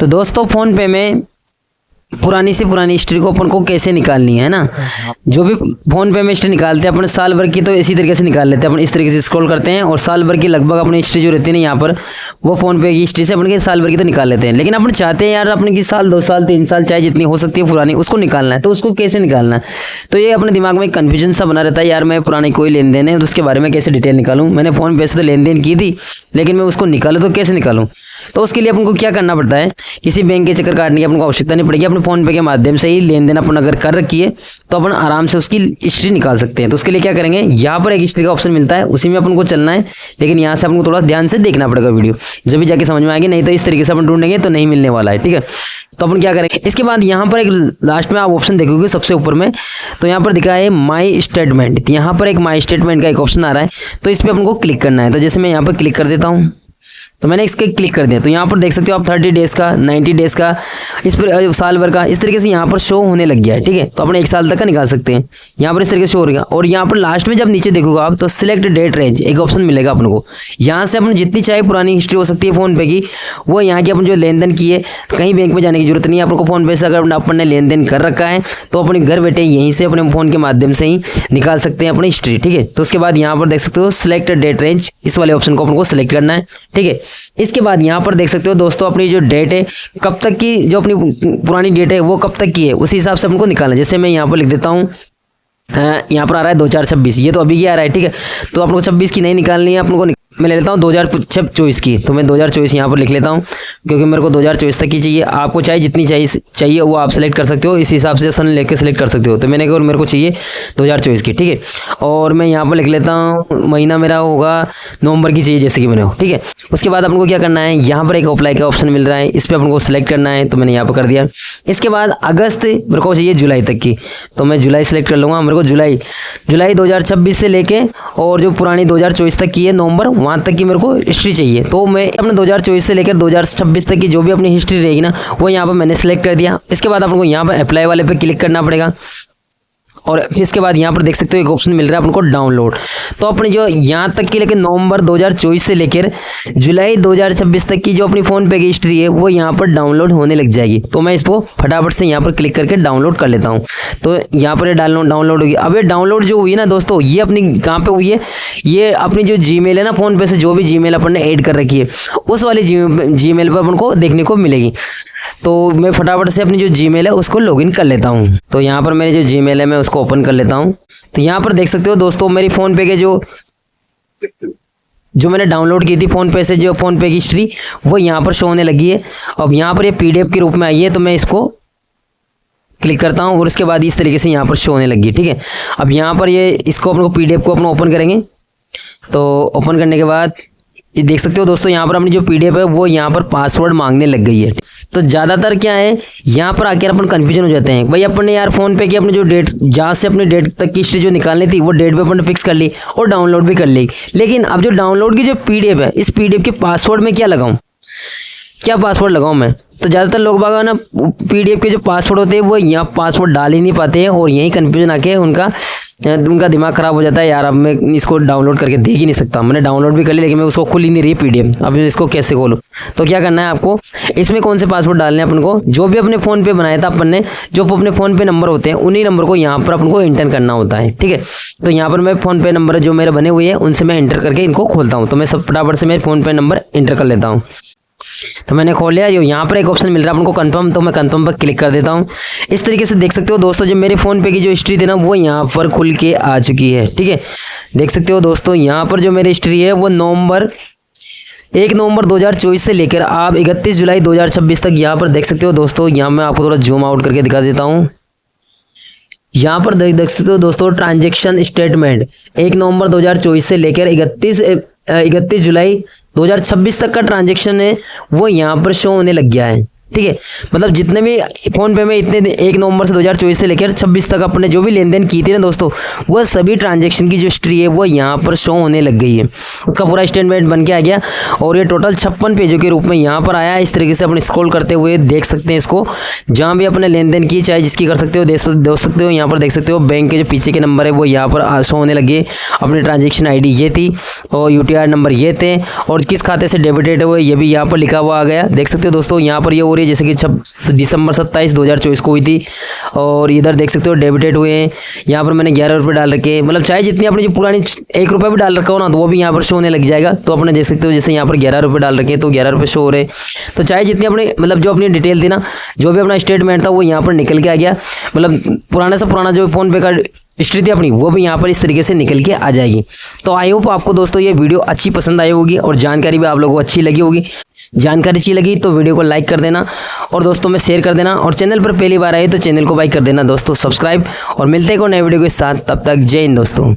तो दोस्तों फ़ोन पे में पुरानी से पुरानी हिस्ट्री को अपन को कैसे निकालनी है ना, जो भी फ़ोन पे में हिस्ट्री निकालते हैं अपन साल भर की, तो इसी तरीके से निकाल लेते हैं अपन। इस तरीके से स्क्रॉल करते हैं और साल भर की लगभग अपनी हिस्ट्री जो रहती है ना यहाँ पर, वो फ़ोन पे की हिस्ट्री से अपन के साल भर की तो निकाल लेते हैं। लेकिन अपन चाहते हैं यार अपने की साल 2 साल 3 साल चाहे जितनी हो सकती है पुरानी, उसको निकालना है। तो उसको कैसे निकालना है, तो ये अपने दिमाग में कन्फ्यूजन सा बना रहता है यार, मैं पुरानी कोई लेन देन है तो उसके बारे में कैसे डिटेल निकालूँ। मैंने फ़ोन पे से तो लेन देन की थी, लेकिन मैं उसको निकालूँ तो कैसे निकालूँ। तो उसके लिए अपन को क्या करना पड़ता है, किसी बैंक के चक्कर काटने की अपन को आवश्यकता नहीं पड़ेगी। अपने फ़ोन पे के माध्यम से ही लेन देन अपन अगर कर रखी है तो अपन आराम से उसकी हिस्ट्री निकाल सकते हैं। तो उसके लिए क्या करेंगे, यहाँ पर एक हिस्ट्री का ऑप्शन मिलता है, उसी में अपन को चलना है। लेकिन यहाँ से अपन को थोड़ा ध्यान से देखना पड़ेगा वीडियो, जब भी जाके समझ में आएगी, नहीं तो इस तरीके से अपन ढूंढेंगे तो नहीं मिलने वाला है। ठीक है, तो अपन क्या करेंगे, इसके बाद यहाँ पर एक लास्ट में आप ऑप्शन देखोगे सबसे ऊपर में, तो यहाँ पर दिखा है माई स्टेटमेंट। यहाँ पर एक माई स्टेटमेंट का एक ऑप्शन आ रहा है, तो इस पर अपन को क्लिक करना है। तो जैसे मैं यहाँ पर क्लिक कर देता हूँ, तो मैंने इसके क्लिक कर दिया, तो यहाँ पर देख सकते हो आप 30 डेज़ का, 90 डेज़ का, इस पर साल भर का, इस तरीके से यहाँ पर शो होने लग गया है। ठीक है, तो अपने 1 साल तक का निकाल सकते हैं, यहाँ पर इस तरीके से शो हो गया। और यहाँ पर लास्ट में जब नीचे देखोगे आप, तो सिलेक्ट डेट रेंज एक ऑप्शन मिलेगा अपन को। यहाँ से अपन जितनी चाहे पुरानी हिस्ट्री हो सकती है फ़ोन पे की, वो यहाँ की अपन जो लेन देन किए, कहीं बैंक में जाने की जरूरत नहीं है अपन को। फ़ोन पे से अगर अपन ने लेन देन कर रखा है तो अपने घर बैठे यहीं से अपने फ़ोन के माध्यम से ही निकाल सकते हैं अपनी हिस्ट्री। ठीक है, तो उसके बाद यहाँ पर देख सकते हो सिलेक्ट डेट रेंज, इस वाले ऑप्शन को अपन को सिलेक्ट करना है। ठीक है, इसके बाद यहाँ पर देख सकते हो दोस्तों अपनी जो डेट है कब तक की, जो अपनी पुरानी डेट है वो कब तक की है, उसी हिसाब से हमको निकालना है। जैसे मैं यहाँ पर लिख देता हूँ, यहाँ पर आ रहा है 2026, ये तो अभी की आ रहा है। ठीक है, तो अपन को 26 की नहीं निकालनी है, अपन को मैं ले लेता हूँ 2024 की। तो मैं 2024 यहाँ पर लिख लेता हूँ, क्योंकि मेरे को 2024 तक की चाहिए। आपको चाहे जितनी चाहिए वो आप सेलेक्ट कर सकते हो, इस हिसाब से सन लेके सेलेक्ट कर सकते हो। तो मैंने मेरे को चाहिए 2024 की। ठीक है, और मैं यहाँ पर लिख लेता हूँ, महीना मेरा होगा नवंबर की चाहिए जैसे कि मैंने हो। ठीक है, उसके बाद अपन को क्या करना है, यहाँ पर एक अप्लाई का ऑप्शन मिल रहा है, इस पर अपन को सिलेक्ट करना है, तो मैंने यहाँ पर कर दिया। इसके बाद अगस्त मेरे को चाहिए जुलाई तक की, तो मैं जुलाई सेलेक्ट कर लूँगा। मेरे को जुलाई 2026 से लेके और जो पुरानी 2024 तक की है नवंबर, वहाँ तक की मेरे को हिस्ट्री चाहिए। तो मैं अपने 2024 से लेकर 2026 तक की जो भी अपनी हिस्ट्री रहेगी ना, वो यहाँ पर मैंने सेलेक्ट कर दिया। इसके बाद अपन को यहाँ पर अप्लाई वाले पे क्लिक करना पड़ेगा, और फिर इसके बाद यहाँ पर देख सकते हो एक ऑप्शन मिल रहा है अपन को डाउनलोड। तो अपनी जो यहाँ तक की लेकर नवंबर 2024 से लेकर जुलाई 2026 तक की जो अपनी फ़ोन पे की हिस्ट्री है वो यहाँ पर डाउनलोड होने लग जाएगी। तो मैं इसको फटाफट से यहाँ पर क्लिक करके डाउनलोड कर लेता हूँ। तो यहाँ पर डाउनलोड होगी। अब ये डाउनलोड जो हुई ना दोस्तों, ये अपनी कहाँ पर हुई है, ये अपनी जो जीमेल है ना फ़ोन पे से, जो भी जीमेल अपन ने ऐड कर रखी है उस वाली जीमेल पर अपन को देखने को मिलेगी। तो मैं फटाफट से अपनी जो जीमेल है उसको लॉगिन कर लेता हूँ। तो यहाँ पर मेरी जो जीमेल है मैं उसको ओपन कर लेता हूँ। तो यहाँ पर देख सकते हो दोस्तों मेरी फ़ोन पे के जो मैंने डाउनलोड की थी फ़ोन पे से, जो फ़ोन पे की हिस्ट्री वो यहाँ पर शो होने लगी है। अब यहाँ पर ये PDF के रूप में आई है, तो मैं इसको क्लिक करता हूँ और उसके बाद इस तरीके से यहाँ पर शो होने लगी। ठीक है, अब यहाँ पर ये इसको अपन को PDF को अपन ओपन करेंगे। तो ओपन करने के बाद ये देख सकते हो दोस्तों यहाँ पर अपनी जो PDF है वो यहाँ पर पासवर्ड मांगने लग गई है। तो ज़्यादातर क्या है, यहाँ पर आकर अपन कन्फ्यूजन हो जाते हैं। भाई अपन ने यार फ़ोन पे की अपनी जो डेट, जहाँ से अपनी डेट तक की हिस्ट्री जो निकालनी थी वो डेट पे अपन ने फिक्स कर ली और डाउनलोड भी कर ली। लेकिन अब जो डाउनलोड की जो PDF है, इस PDF के पासवर्ड में क्या लगाऊँ, क्या पासवर्ड लगाऊँ मैं। तो ज़्यादातर लोग बाग ना PDF के जो पासवर्ड होते हैं वो यहाँ पासवर्ड डाल ही नहीं पाते हैं, और यही कन्फ्यूजन आके उनका दिमाग ख़राब हो जाता है। यार अब मैं इसको डाउनलोड करके देख ही नहीं सकता, मैंने डाउनलोड भी कर लिया लेकिन मैं उसको खुल ही नहीं रही PDF। अब इसको कैसे खोलूँ। तो क्या करना है आपको, इसमें कौन से पासवर्ड डालने हैं अपन को, जो भी अपने फ़ोन पे बनाया था अपन ने, जो अपने फ़ोन पे नंबर होते हैं उन्हीं नंबर को यहाँ पर अपन को एंटर करना होता है। ठीक है, तो यहाँ पर मैं फ़ोन पे नंबर जो मेरे बने हुए हैं उनसे मैं एंटर करके इनको खोलता हूँ। तो मैं सब फटाफट से मेरे फ़ोन पे नंबर एंटर कर लेता हूँ। तो मैंने खोल लिया। जो यहाँ पर एक ऑप्शन मिल रहा है अपन को कंफर्म, तो मैं कंफर्म पर क्लिक कर देता हूँ। इस तरीके से देख सकते हो दोस्तों जो मेरे फ़ोन पे की जो हिस्ट्री थी ना वो यहाँ पर खुल के आ चुकी है। ठीक है, देख सकते हो दोस्तों यहाँ पर जो मेरी हिस्ट्री है वो 1 नवंबर 2024 से लेकर आप 31 जुलाई 2026 तक यहाँ पर देख सकते हो दोस्तों। यहाँ मैं आपको थोड़ा जूम आउट करके दिखा देता हूँ। यहाँ पर देख सकते हो दोस्तों ट्रांजैक्शन स्टेटमेंट 1 नवंबर 2024 से लेकर 31 जुलाई 2026 तक का ट्रांजैक्शन है वो यहाँ पर शो होने लग गया है। ठीक है, मतलब जितने भी फ़ोन पे में इतने 1 नवंबर से 2024 से लेकर 26 तक अपने जो भी लेन देन की थी ना दोस्तों, वह सभी ट्रांजैक्शन की जो हिस्ट्री है वो यहाँ पर शो होने लग गई है। उसका पूरा स्टेटमेंट बन के आ गया और ये टोटल 56 पेजों के रूप में यहाँ पर आया। इस तरीके से अपने स्क्रॉल करते हुए देख सकते हैं इसको, जहाँ भी अपने लेन देन की चाहे जिसकी कर सकते हो देख सकते हो। यहाँ पर देख सकते हो बैंक के जो पीछे के नंबर है वो यहाँ पर शो होने लगे। अपनी ट्रांजेक्शन ID ये थी और UTR नंबर ये थे और किस खाते से डेबिटेड है वो ये भी यहाँ पर लिखा हुआ आ गया। देख सकते हो दोस्तों यहाँ पर ये और है, जैसे कि दिसंबर 27 2024 को हुई थी। और इधर देख सकते हो डेबिटेड हुए हैं। यहाँ पर मैंने 11 रुपये डाल रखे हैं, मतलब चाहे जितनी अपनी जो पुरानी 1 रुपये भी डाल रखा हो ना, तो वो भी यहाँ पर शो होने लग जाएगा। तो अपने देख सकते हो जैसे यहाँ पर 11 रुपये डाल रखे हैं तो 11 रुपये शो हो रहे। तो चाहे जितनी अपनी मतलब जो अपनी डिटेल थी ना, जो भी अपना स्टेटमेंट था वो यहाँ पर निकल के आ गया। मतलब पुराना से पुराना जो फ़ोन पे का हिस्ट्री थी अपनी, वो भी यहाँ पर इस तरीके से निकल के आ जाएगी। तो आई होप आपको दोस्तों ये वीडियो अच्छी पसंद आई होगी और जानकारी भी आप लोगों को अच्छी लगी होगी। जानकारी अच्छी लगी तो वीडियो को लाइक कर देना और दोस्तों में शेयर कर देना, और चैनल पर पहली बार आए तो चैनल को भाई कर देना दोस्तों सब्सक्राइब। और मिलते हैं को नए वीडियो के साथ, तब तक जय हिंद दोस्तों।